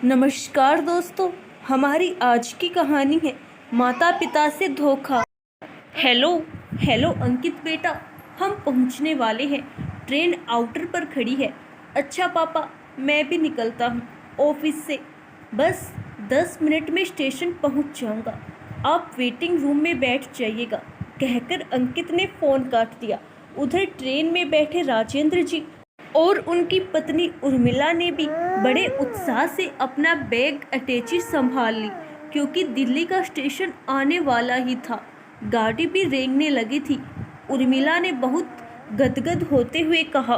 नमस्कार दोस्तों, हमारी आज की कहानी है माता पिता से धोखा। हेलो हेलो अंकित बेटा, हम पहुंचने वाले हैं। ट्रेन आउटर पर खड़ी है। अच्छा पापा, मैं भी निकलता हूं ऑफिस से। बस 10 मिनट में स्टेशन पहुंच जाऊंगा। आप वेटिंग रूम में बैठ जाइएगा, कहकर अंकित ने फ़ोन काट दिया। उधर ट्रेन में बैठे राजेंद्र जी और उनकी पत्नी उर्मिला ने भी बड़े उत्साह से अपना बैग अटैची संभाल ली, क्योंकि दिल्ली का स्टेशन आने वाला ही था। गाड़ी भी रेंगने लगी थी। उर्मिला ने बहुत गदगद होते हुए कहा,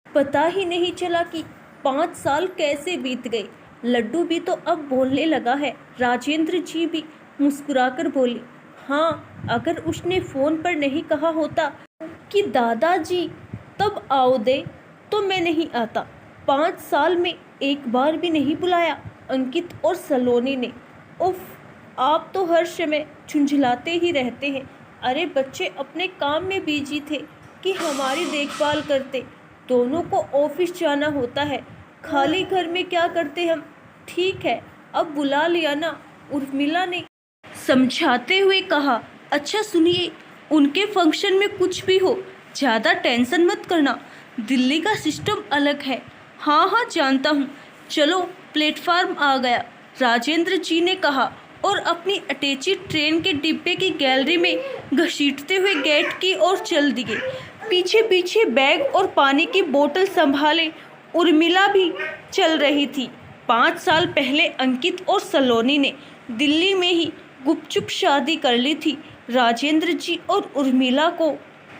पता ही नहीं चला कि 5 साल कैसे बीत गए। लड्डू भी तो अब बोलने लगा है। राजेंद्र जी भी मुस्कुराकर बोले, हाँ, अगर उसने फ़ोन पर नहीं कहा होता कि दादाजी तब आओ दे, तो मैं नहीं आता। 5 साल में एक बार भी नहीं बुलाया। अंकित और सलोनी ने। उफ, आप तो हर समय झुंझलाते ही रहते हैं। अरे बच्चे अपने काम में बिजी थे कि हमारी देखभाल करते। दोनों को ऑफिस जाना होता है, खाली घर में क्या करते हम। ठीक है, अब बुला लिया ना, उर्मिला ने समझाते हुए कहा। अच्छा सुनिए, उनके फंक्शन में कुछ भी हो, ज़्यादा टेंशन मत करना। दिल्ली का सिस्टम अलग है। हाँ हाँ जानता हूँ, चलो प्लेटफार्म आ गया, राजेंद्र जी ने कहा और अपनी अटैची ट्रेन के डिब्बे की गैलरी में घसीटते हुए गेट की ओर चल दिए। पीछे पीछे बैग और पानी की बोतल संभाले उर्मिला भी चल रही थी। 5 साल पहले अंकित और सलोनी ने दिल्ली में ही गुपचुप शादी कर ली थी। राजेंद्र जी और उर्मिला को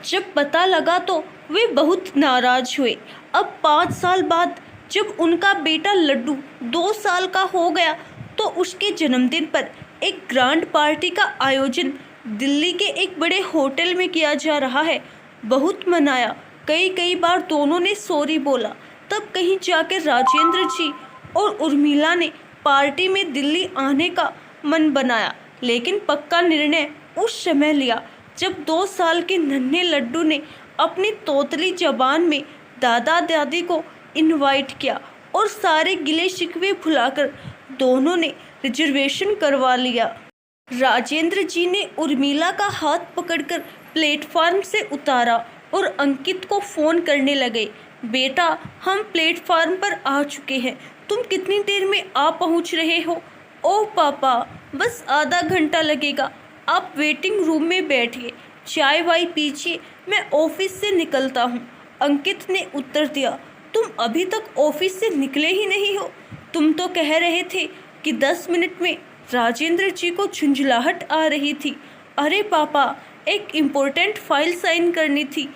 जब पता लगा तो वे बहुत नाराज हुए। अब 5 साल बाद जब उनका बेटा लड्डू 2 साल का हो गया, तो उसके जन्मदिन पर एक ग्रैंड पार्टी का आयोजन दिल्ली के एक बड़े होटल में किया जा रहा है। बहुत मनाया, कई बार दोनों ने सॉरी बोला। तब कहीं जाकर राजेंद्र जी और उर्मिला ने पार्टी में दिल्ली आने का मन बनाया, लेकिन पक्का निर्णय उस समय लिया जब 2 साल के नन्हे लड्डू ने अपनी तोतली जबान में दादा दादी को इनवाइट किया और सारे गिले शिकवे भुलाकर दोनों ने रिजर्वेशन करवा लिया। राजेंद्र जी ने उर्मिला का हाथ पकड़कर प्लेटफार्म से उतारा और अंकित को फ़ोन करने लगे। बेटा, हम प्लेटफार्म पर आ चुके हैं, तुम कितनी देर में आ पहुंच रहे हो? ओह पापा, बस आधा घंटा लगेगा। आप वेटिंग रूम में बैठिए, चाय वाय पीजिए, मैं ऑफिस से निकलता हूँ। अंकित ने उत्तर दिया, तुम अभी तक ऑफिस से निकले ही नहीं हो। तुम तो कह रहे थे कि 10 मिनट में। राजेंद्र जी को झुंझलाहट आ रही थी। अरे पापा, एक इम्पोर्टेंट फाइल साइन करनी थी,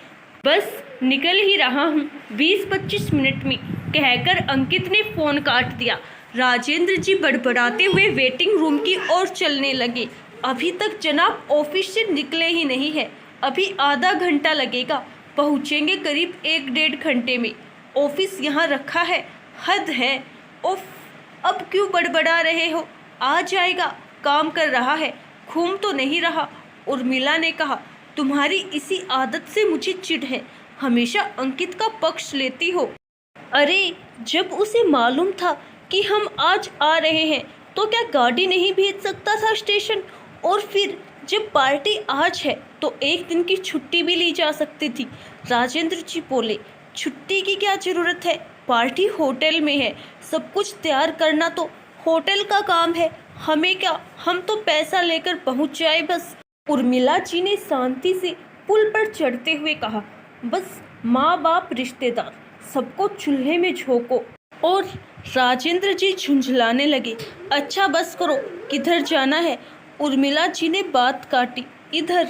बस निकल ही रहा हूँ 20-25 मिनट में, कहकर अंकित ने फ़ोन काट दिया। राजेंद्र जी बड़बड़ाते हुए वेटिंग रूम की ओर चलने लगे। अभी तक जनाब ऑफिस से निकले ही नहीं है, अभी आधा घंटा लगेगा, पहुँचेंगे करीब 1-1.5 घंटे में। ऑफिस यहाँ रखा है, हद है। उफ, अब क्यों बड़बड़ा रहे हो? आ जाएगा, काम कर रहा है, घूम तो नहीं रहा। उर्मिला ने कहा, तुम्हारी इसी आदत से मुझे चिढ़ है, हमेशा अंकित का पक्ष लेती हो। अरे, जब उसे मालूम था कि हम आज आ रहे हैं तो क्या गाड़ी नहीं भेज सकता था स्टेशन? और फिर जब पार्टी आज है तो एक दिन की छुट्टी भी ली जा सकती थी। राजेंद्र जी बोले, छुट्टी की क्या ज़रूरत है, पार्टी होटल में है, सब कुछ तैयार करना तो होटल का काम है, हमें क्या, हम तो पैसा लेकर पहुंच जाए बस। उर्मिला जी ने शांति से पुल पर चढ़ते हुए कहा, बस माँ बाप रिश्तेदार सबको चूल्हे में झोंको। और राजेंद्र जी झुंझलाने लगे। अच्छा बस करो, किधर जाना है? उर्मिला जी ने बात काटी, इधर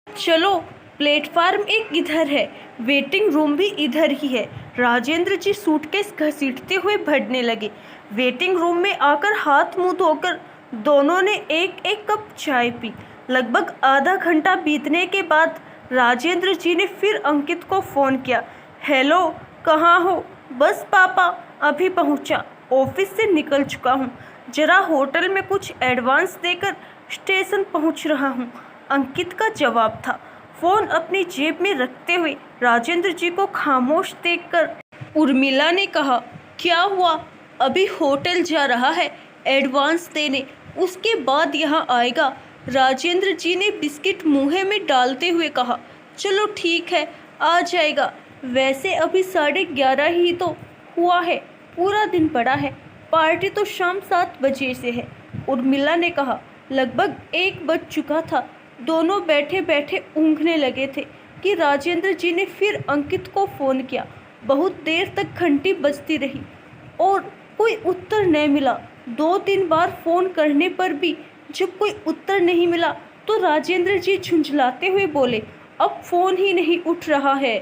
चलो, प्लेटफार्म एक इधर है, वेटिंग रूम भी इधर ही है। राजेंद्र जी सूटकेस घसीटते हुए बढ़ने लगे। वेटिंग रूम में आकर हाथ मुंह धोकर दोनों ने एक एक कप चाय पी। लगभग आधा घंटा बीतने के बाद राजेंद्र जी ने फिर अंकित को फ़ोन किया। हेलो, कहाँ हो? बस पापा, अभी पहुँचा, ऑफिस से निकल चुका हूँ, ज़रा होटल में कुछ एडवांस देकर स्टेशन पहुँच रहा हूँ, अंकित का जवाब था। फ़ोन अपनी जेब में रखते हुए राजेंद्र जी को खामोश देखकर उर्मिला ने कहा, क्या हुआ? अभी होटल जा रहा है एडवांस देने, उसके बाद यहाँ आएगा। राजेंद्र जी ने बिस्किट मुँह में डालते हुए कहा। चलो ठीक है, आ जाएगा। वैसे अभी 11:30 ही तो हुआ है, पूरा दिन पड़ा है, पार्टी तो शाम 7 बजे से है, उर्मिला ने कहा। लगभग 1 बज चुका था। दोनों बैठे बैठे ऊँघने लगे थे कि राजेंद्र जी ने फिर अंकित को फ़ोन किया। बहुत देर तक घंटी बजती रही और कोई उत्तर नहीं मिला। 2-3 बार फ़ोन करने पर भी जब कोई उत्तर नहीं मिला तो राजेंद्र जी झुंझलाते हुए बोले, अब फ़ोन ही नहीं उठ रहा है।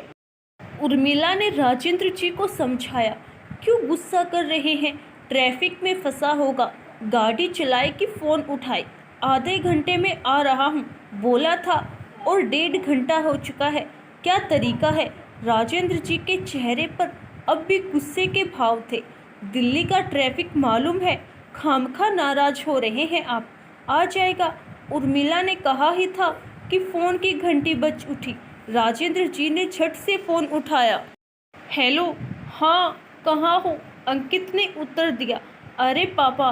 उर्मिला ने राजेंद्र जी को समझाया, क्यों गुस्सा कर रहे हैं, ट्रैफिक में फंसा होगा, गाड़ी चलाए कि फ़ोन उठाए। आधे घंटे में आ रहा हूँ बोला था और 1.5 घंटा हो चुका है, क्या तरीका है। राजेंद्र जी के चेहरे पर अब भी गुस्से के भाव थे। दिल्ली का ट्रैफिक मालूम है, खामखा नाराज हो रहे हैं आप। आ जाएगा, उर्मिला ने कहा ही था कि फ़ोन की घंटी बज उठी। राजेंद्र जी ने झट से फ़ोन उठाया। हेलो, हाँ कहाँ हो, अंकित ने उत्तर दिया। अरे पापा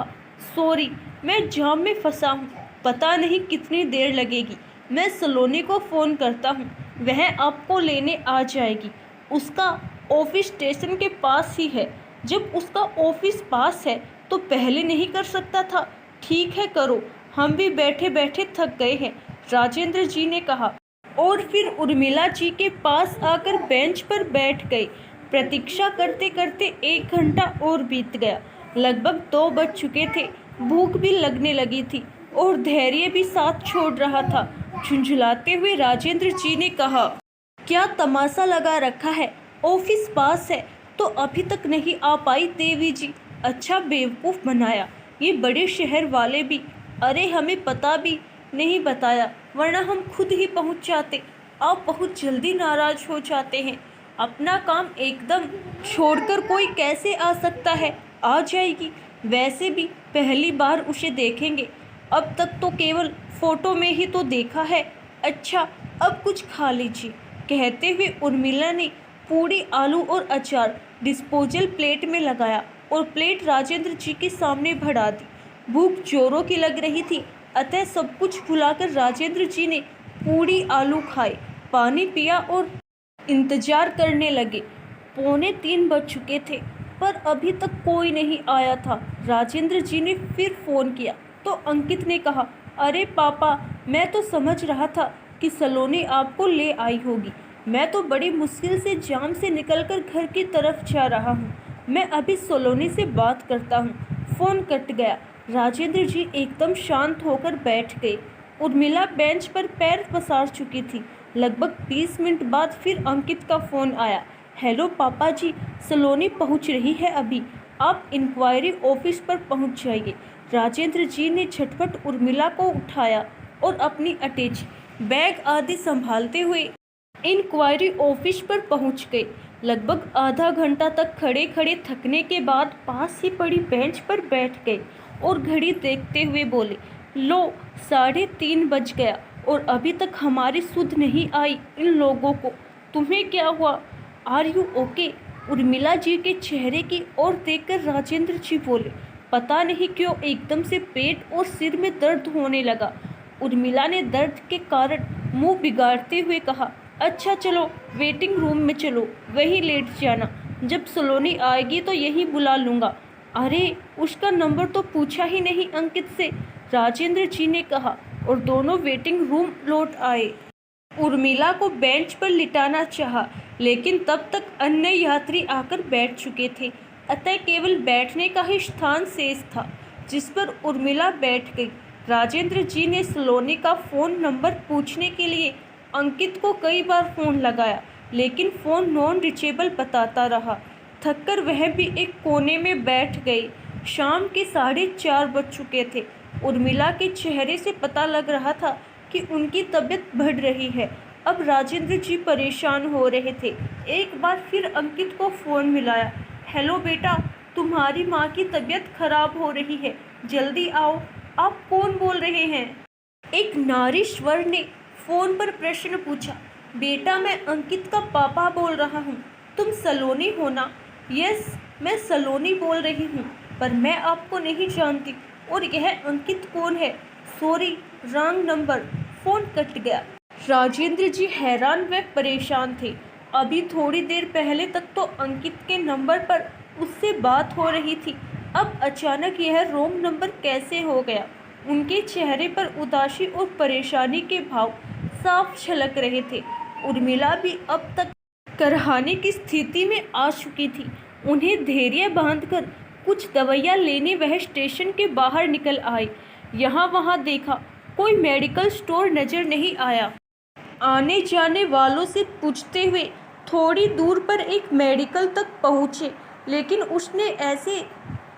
सॉरी, मैं जाम में फंसा हूँ, पता नहीं कितनी देर लगेगी। मैं सलोनी को फ़ोन करता हूँ, वह आपको लेने आ जाएगी। उसका ऑफिस स्टेशन के पास ही है। जब उसका ऑफिस पास है तो पहले नहीं कर सकता था। ठीक है करो, हम भी बैठे बैठे थक गए हैं, राजेंद्र जी ने कहा और फिर उर्मिला जी के पास आकर बेंच पर बैठ गए। प्रतीक्षा करते करते 1 घंटा और बीत गया। लगभग 2 बज चुके थे। भूख भी लगने लगी थी और धैर्य भी साथ छोड़ रहा था। झुंझुलाते हुए राजेंद्र जी ने कहा, क्या तमाशा लगा रखा है, ऑफिस पास है तो अभी तक नहीं आ पाई देवी जी। अच्छा बेवकूफ़ बनाया ये बड़े शहर वाले भी। अरे हमें पता भी नहीं बताया, वरना हम खुद ही पहुंच जाते। आप बहुत जल्दी नाराज हो जाते हैं। अपना काम एकदम छोड़कर कोई कैसे आ सकता है। आ जाएगी, वैसे भी पहली बार उसे देखेंगे, अब तक तो केवल फ़ोटो में ही तो देखा है। अच्छा अब कुछ खा लीजिए, कहते हुए उर्मिला ने पूड़ी, आलू और अचार डिस्पोजल प्लेट में लगाया और प्लेट राजेंद्र जी के सामने बढ़ा दी। भूख जोरों की लग रही थी, अतः सब कुछ भुलाकर राजेंद्र जी ने पूड़ी आलू खाए, पानी पिया और इंतजार करने लगे। 2:45 बज चुके थे पर अभी तक कोई नहीं आया था। राजेंद्र जी ने फिर फ़ोन किया तो अंकित ने कहा, अरे पापा मैं तो समझ रहा था कि सलोनी आपको ले आई होगी। मैं तो बड़ी मुश्किल से जाम से निकलकर घर की तरफ जा रहा हूँ। मैं अभी सलोनी से बात करता हूँ। फ़ोन कट गया। राजेंद्र जी एकदम शांत होकर बैठ गए। उर्मिला बेंच पर पैर पसार चुकी थी। लगभग 20 मिनट बाद फिर अंकित का फ़ोन आया। हेलो पापा जी, सलोनी पहुंच रही है अभी, आप इंक्वायरी ऑफिस पर पहुंच जाइए। राजेंद्र जी ने झटपट उर्मिला को उठाया और अपनी अटैची, बैग आदि संभालते हुए इंक्वायरी ऑफिस पर पहुंच गए। लगभग आधा घंटा तक खड़े खड़े थकने के बाद पास ही पड़ी बेंच पर बैठ गए और घड़ी देखते हुए बोले, लो 3:30 बज गया और अभी तक हमारी सुध नहीं आई इन लोगों को। तुम्हें क्या हुआ, are you okay? Urmila ji के चेहरे की ओर देखकर राजेंद्र जी बोले। पता नहीं क्यों एकदम से पेट और सिर में दर्द होने लगा। उर्मिला ने दर्द के कारण मुंह बिगाड़ते हुए कहा, अच्छा चलो वेटिंग रूम में चलो, वहीं लेट जाना, जब सलोनी आएगी तो यहीं बुला लूँगा। अरे उसका नंबर तो पूछा ही नहीं अंकित से, राजेंद्र जी ने कहा और दोनों वेटिंग रूम लौट आए। उर्मिला को बेंच पर लिटाना चाहा, लेकिन तब तक अन्य यात्री आकर बैठ चुके थे, अतः केवल बैठने का ही स्थान शेष था, जिस पर उर्मिला बैठ गई। राजेंद्र जी ने सलोनी का फ़ोन नंबर पूछने के लिए अंकित को कई बार फ़ोन लगाया, लेकिन फ़ोन नॉन रीचेबल बताता रहा। थककर वह भी एक कोने में बैठ गई। शाम के 4:30 बज चुके थे। उर्मिला के चेहरे से पता लग रहा था कि उनकी तबीयत बढ़ रही है। अब राजेंद्र जी परेशान हो रहे थे। एक बार फिर अंकित को फ़ोन मिलाया। हेलो बेटा, तुम्हारी माँ की तबीयत खराब हो रही है, जल्दी आओ। आप कौन बोल रहे हैं? एक नारी स्वर ने फ़ोन पर प्रश्न पूछा। बेटा मैं अंकित का पापा बोल रहा हूँ, तुम सलोनी हो ना? यस, मैं सलोनी बोल रही हूँ, पर मैं आपको नहीं जानती। और यह अंकित कौन है? Sorry, wrong number. Phone cut गया। राजेंद्र जी हैरान व परेशान थे। अभी थोड़ी देर पहले तक तो अंकित के नंबर पर उससे बात हो रही थी, अब अचानक यह रॉन्ग नंबर कैसे हो गया? उनके चेहरे पर उदासी और परेशानी के भाव साफ झलक रहे थे। उर्मिला भी अब तक करहाने की स्थिति में आ चुकी थी। उन्हें धैर्य बांधकर कुछ दवाइयाँ लेने वह स्टेशन के बाहर निकल आई। यहाँ वहाँ देखा, कोई मेडिकल स्टोर नजर नहीं आया। आने जाने वालों से पूछते हुए थोड़ी दूर पर एक मेडिकल तक पहुँचे, लेकिन उसने ऐसे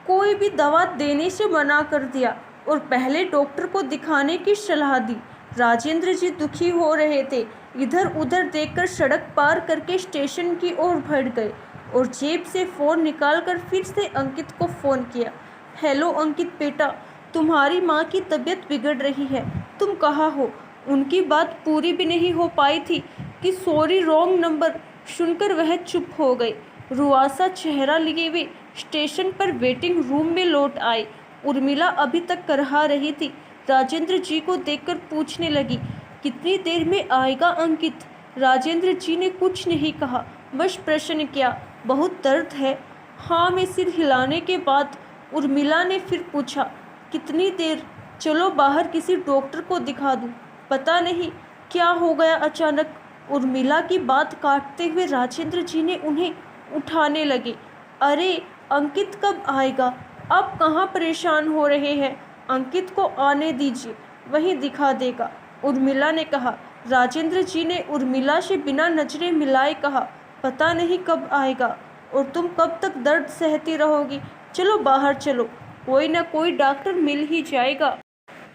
कोई भी दवा देने से मना कर दिया और पहले डॉक्टर को दिखाने की सलाह दी। राजेंद्र जी दुखी हो रहे थे। इधर उधर देखकर सड़क पार करके स्टेशन की ओर बढ़ गए और जेब से फ़ोन निकालकर फिर से अंकित को फ़ोन किया। हेलो अंकित बेटा, तुम्हारी माँ की तबीयत बिगड़ रही है, तुम कहाँ हो? उनकी बात पूरी भी नहीं हो पाई थी कि सॉरी रॉन्ग नंबर सुनकर वह चुप हो गई। रुआसा चेहरा लिए वे स्टेशन पर वेटिंग रूम में लौट आए। उर्मिला अभी तक करहा रही थी। राजेंद्र जी को देखकर पूछने लगी, कितनी देर में आएगा अंकित? राजेंद्र जी ने कुछ नहीं कहा, बस प्रश्न किया, बहुत दर्द है? हाँ में सिर हिलाने के बाद उर्मिला ने फिर पूछा, कितनी देर? चलो बाहर किसी डॉक्टर को दिखा दूँ। पता नहीं क्या हो गया अचानक। उर्मिला की बात काटते हुए राजेंद्र जी ने उन्हें उठाने लगे। अरे अंकित कब आएगा? आप कहाँ परेशान हो रहे हैं? अंकित को आने दीजिए, वहीं दिखा देगा, उर्मिला ने कहा। राजेंद्र जी ने उर्मिला से बिना नजरें मिलाए कहा, पता नहीं कब आएगा और तुम कब तक दर्द सहती रहोगी। चलो बाहर चलो, कोई ना कोई डॉक्टर मिल ही जाएगा।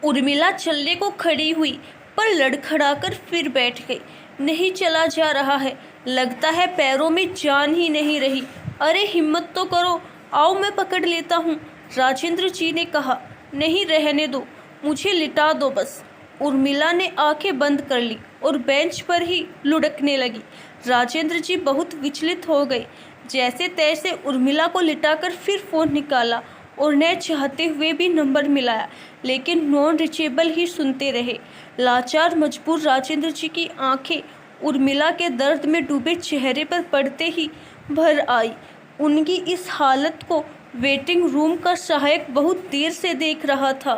उर्मिला चलने को खड़ी हुई, पर लड़खड़ाकर फिर बैठ गई। नहीं चला जा रहा है, लगता है पैरों में जान ही नहीं रही। अरे हिम्मत तो करो, आओ मैं पकड़ लेता हूँ, राजेंद्र जी ने कहा। नहीं रहने दो, मुझे लिटा दो बस। उर्मिला ने आंखें बंद कर ली और बेंच पर ही लुढ़कने लगी। राजेंद्र जी बहुत विचलित हो गए। जैसे तैसे उर्मिला को लिटाकर फिर फ़ोन निकाला और न चाहते हुए भी नंबर मिलाया, लेकिन नॉन रीचेबल ही सुनते रहे। लाचार मजबूर राजेंद्र जी की आंखें उर्मिला के दर्द में डूबे चेहरे पर पड़ते ही भर आई। उनकी इस हालत को वेटिंग रूम का सहायक बहुत देर से देख रहा था।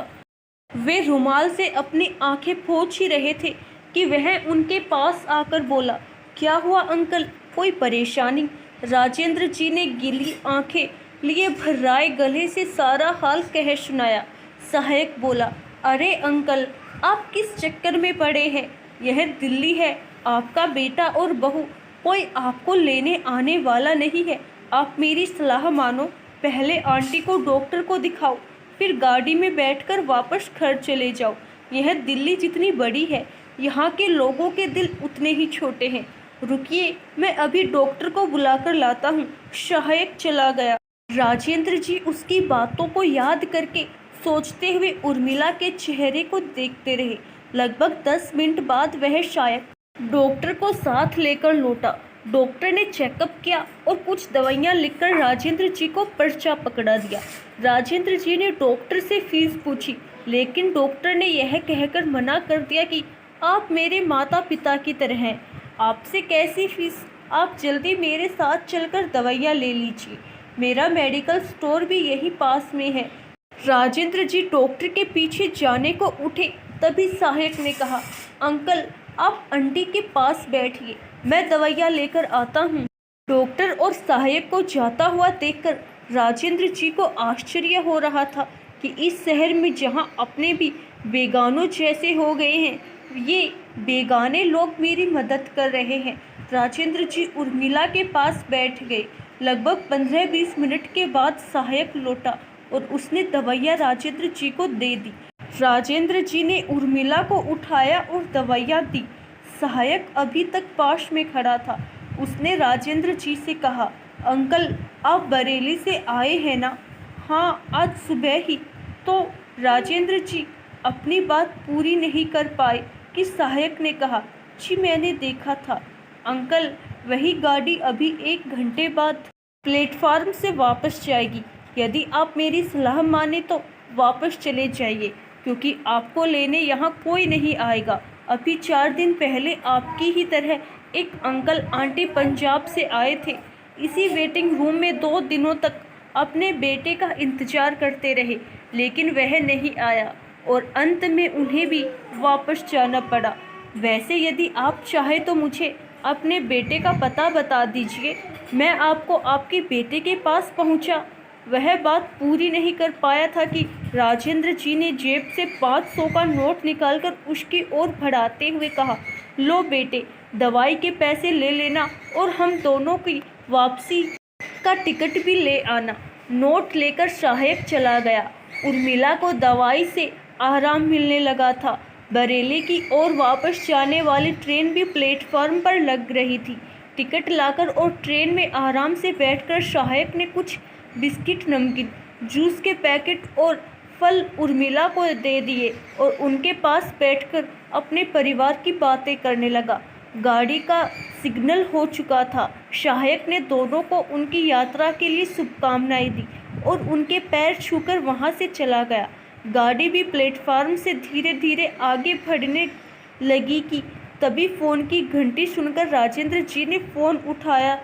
वे रुमाल से अपनी आंखें पोंछ ही रहे थे कि वह उनके पास आकर बोला, क्या हुआ अंकल, कोई परेशानी? राजेंद्र जी ने गीली आंखें लिए भर्राए गले से सारा हाल कह सुनाया। सहायक बोला, अरे अंकल, आप किस चक्कर में पड़े हैं? यह दिल्ली है, आपका बेटा और बहू, कोई आपको लेने आने वाला नहीं है। आप मेरी सलाह मानो, पहले आंटी को डॉक्टर को दिखाओ, फिर गाड़ी में बैठकर वापस घर चले जाओ। यह दिल्ली जितनी बड़ी है, यहाँ के लोगों के दिल उतने ही छोटे हैं। रुकिए, मैं अभी डॉक्टर को बुलाकर लाता हूँ। सहायक चला गया। राजेंद्र जी उसकी बातों को याद करके सोचते हुए उर्मिला के चेहरे को देखते रहे। लगभग 10 मिनट बाद वह शायद डॉक्टर को साथ लेकर लौटा। डॉक्टर ने चेकअप किया और कुछ दवाइयाँ लिखकर राजेंद्र जी को पर्चा पकड़ा दिया। राजेंद्र जी ने डॉक्टर से फीस पूछी, लेकिन डॉक्टर ने यह कहकर मना कर दिया कि आप मेरे माता पिता की तरह हैं, आपसे कैसी फीस? आप जल्दी मेरे साथ चलकर दवाइयाँ ले लीजिए, मेरा मेडिकल स्टोर भी यहीं पास में है। राजेंद्र जी डॉक्टर के पीछे जाने को उठे, तभी सहायक ने कहा, अंकल आप आंटी के पास बैठिए, मैं दवाइयाँ लेकर आता हूँ। डॉक्टर और सहायक को जाता हुआ देखकर राजेंद्र जी को आश्चर्य हो रहा था कि इस शहर में जहाँ अपने भी बेगानों जैसे हो गए हैं, ये बेगाने लोग मेरी मदद कर रहे हैं। राजेंद्र जी उर्मिला के पास बैठ गए। लगभग 15-20 मिनट के बाद सहायक लौटा और उसने दवाइयाँ राजेंद्र जी को दे दी। राजेंद्र जी ने उर्मिला को उठाया और दवाइयाँ दी। सहायक अभी तक पास में खड़ा था। उसने राजेंद्र जी से कहा, अंकल आप बरेली से आए हैं ना? हाँ, आज सुबह ही। तो राजेंद्र जी अपनी बात पूरी नहीं कर पाए कि सहायक ने कहा, जी मैंने देखा था अंकल, वही गाड़ी अभी 1 घंटे बाद प्लेटफार्म से वापस जाएगी। यदि आप मेरी सलाह माने तो वापस चले जाइए, क्योंकि आपको लेने यहाँ कोई नहीं आएगा। अभी 4 दिन पहले आपकी ही तरह एक अंकल आंटी पंजाब से आए थे। इसी वेटिंग रूम में 2 दिनों तक अपने बेटे का इंतज़ार करते रहे, लेकिन वह नहीं आया और अंत में उन्हें भी वापस जाना पड़ा। वैसे यदि आप चाहें तो मुझे अपने बेटे का पता बता दीजिए, मैं आपको आपके बेटे के पास पहुंचा। वह बात पूरी नहीं कर पाया था कि राजेंद्र जी ने जेब से 500 का नोट निकालकर उसकी ओर बढ़ाते हुए कहा, लो बेटे, दवाई के पैसे ले लेना और हम दोनों की वापसी का टिकट भी ले आना। नोट लेकर सहायक चला गया। उर्मिला को दवाई से आराम मिलने लगा था। बरेली की ओर वापस जाने वाली ट्रेन भी प्लेटफार्म पर लग रही थी। टिकट लाकर और ट्रेन में आराम से बैठकर सहायक ने कुछ बिस्किट, नमकीन, जूस के पैकेट और फल उर्मिला को दे दिए और उनके पास बैठकर अपने परिवार की बातें करने लगा। गाड़ी का सिग्नल हो चुका था। सहायक ने दोनों को उनकी यात्रा के लिए शुभकामनाएं दी और उनके पैर छूकर वहां से चला गया। गाड़ी भी प्लेटफार्म से धीरे धीरे आगे बढ़ने लगी कि तभी फ़ोन की घंटी सुनकर राजेंद्र जी ने फ़ोन उठाया।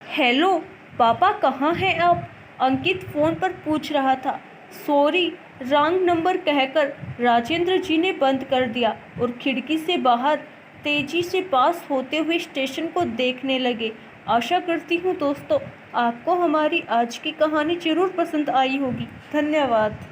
हेलो पापा, कहाँ हैं आप? अंकित फ़ोन पर पूछ रहा था। सॉरी, रॉन्ग नंबर कहकर राजेंद्र जी ने बंद कर दिया और खिड़की से बाहर तेजी से पास होते हुए स्टेशन को देखने लगे। आशा करती हूँ दोस्तों आपको हमारी आज की कहानी ज़रूर पसंद आई होगी। धन्यवाद।